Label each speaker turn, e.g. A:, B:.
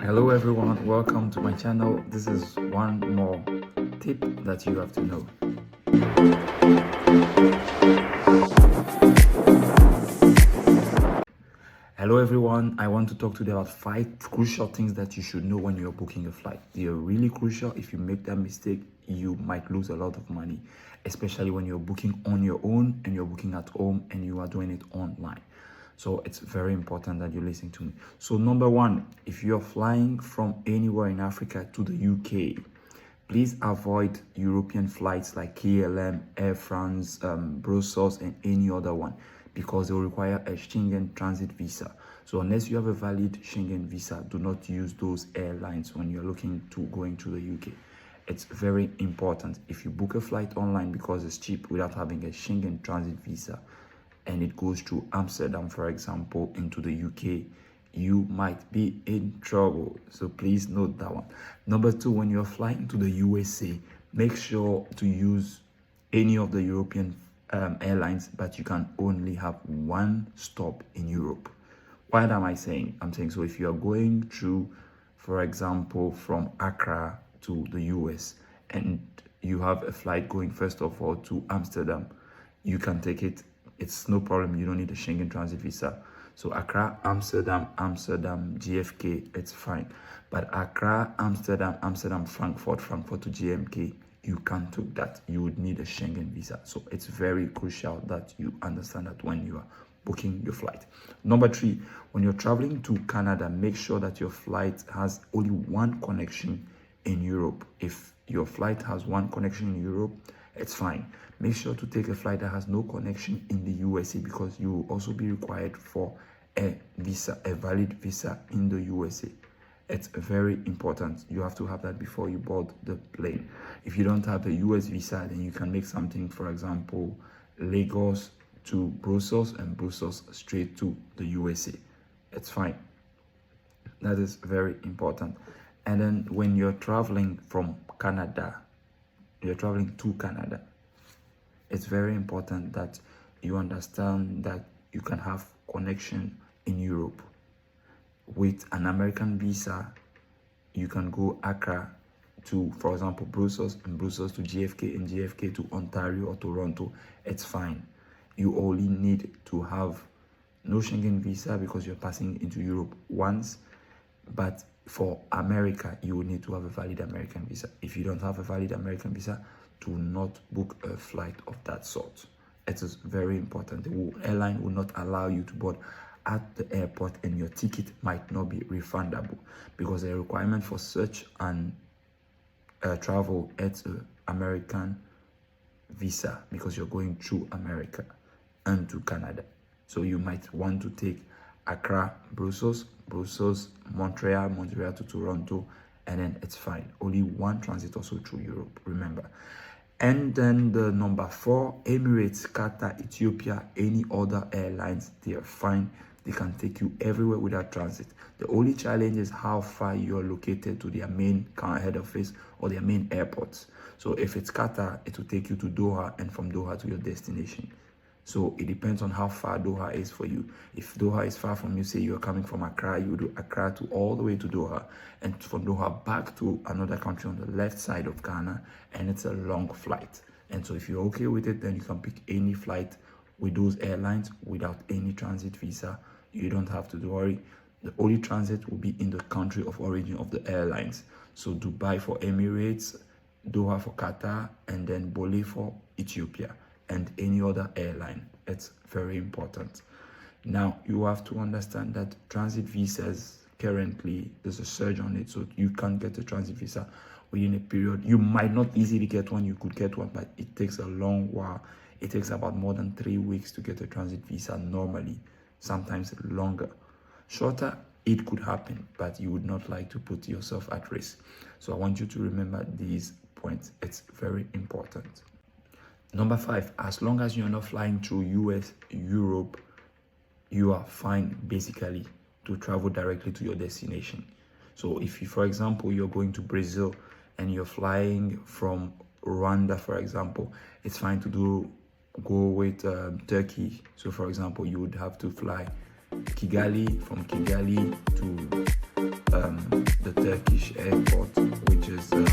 A: Hello everyone, welcome to my channel. This is one more tip that you have to know. Hello everyone, I want to talk today about 5 crucial things that you should know when you're booking a flight. They are really crucial. If you make that mistake, you might lose a lot of money, especially when you're booking on your own and you're booking at home and you are doing it online. So it's very important that you listen to me. So number 1, if you're flying from anywhere in Africa to the UK, please avoid European flights like KLM, Air France, Brussels, and any other one, because they will require a Schengen transit visa. So unless you have a valid Schengen visa, do not use those airlines when you're looking to going to the UK. It's very important. If you book a flight online because it's cheap without having a Schengen transit visa, and it goes to Amsterdam, for example, into the UK, you might be in trouble. So please note that one. Number 2, when you're flying to the USA, make sure to use any of the European airlines, but you can only have one stop in Europe. What am I saying? I'm saying, so if you are going through, for example, from Accra to the US, and you have a flight going first of all to Amsterdam, you can take it. It's no problem. You don't need a Schengen transit visa. So Accra, Amsterdam, JFK, it's fine. But Accra, Amsterdam, Frankfurt to JMK, you can't do that. You would need a Schengen visa. So it's very crucial that you understand that when you are booking your flight. Number 3, when you're traveling to Canada, make sure that your flight has only one connection in Europe. If your flight has one connection in Europe, it's fine. Make sure to take a flight that has no connection in the USA, because you will also be required for a visa, a valid visa in the USA. It's very important. You have to have that before you board the plane. If you don't have a US visa, then you can make something, for example, Lagos to Brussels and Brussels straight to the USA. It's fine. That is very important. And then when you're traveling from Canada, you're traveling to Canada, it's very important that you understand that you can have connection in Europe. With an American visa, you can go Accra to, for example, Brussels, and Brussels to JFK, and JFK to Ontario or Toronto. It's fine. You only need to have no Schengen visa because you're passing into Europe once. But for America, you will need to have a valid American visa. If you don't have a valid American visa, do not book a flight of that sort. It is very important. The airline will not allow you to board at the airport, and your ticket might not be refundable, because the requirement for such an travel, it's an American visa, because you're going through America and to Canada. So you might want to take Accra, Brussels, Montreal to Toronto, and then it's fine. Only one transit also through Europe, remember. And then the number 4, Emirates, Qatar, Ethiopia, any other airlines, they are fine. They can take you everywhere without transit. The only challenge is how far you're located to their main head office or their main airports. So if it's Qatar, it will take you to Doha, and from Doha to your destination. So it depends on how far Doha is for you. If Doha is far from you, say you're coming from Accra, you do Accra to all the way to Doha, and from Doha back to another country on the left side of Ghana, and it's a long flight. And so if you're okay with it, then you can pick any flight with those airlines without any transit visa. You don't have to worry. The only transit will be in the country of origin of the airlines. So Dubai for Emirates, Doha for Qatar, and then Bole for Ethiopia, and any other airline. It's very important. Now, you have to understand that transit visas, currently, there's a surge on it, so you can't get a transit visa within a period. You might not easily get one, you could get one, but it takes a long while. It takes about more than 3 weeks to get a transit visa normally, sometimes longer. Shorter, it could happen, but you would not like to put yourself at risk. So I want you to remember these points. It's very important. Number 5, as long as you're not flying through US, Europe, you are fine basically to travel directly to your destination. So if you, for example, you're going to Brazil and you're flying from Rwanda, for example, it's fine to go with Turkey. So for example, you would have to fly Kigali, from Kigali to the Turkish airport, which is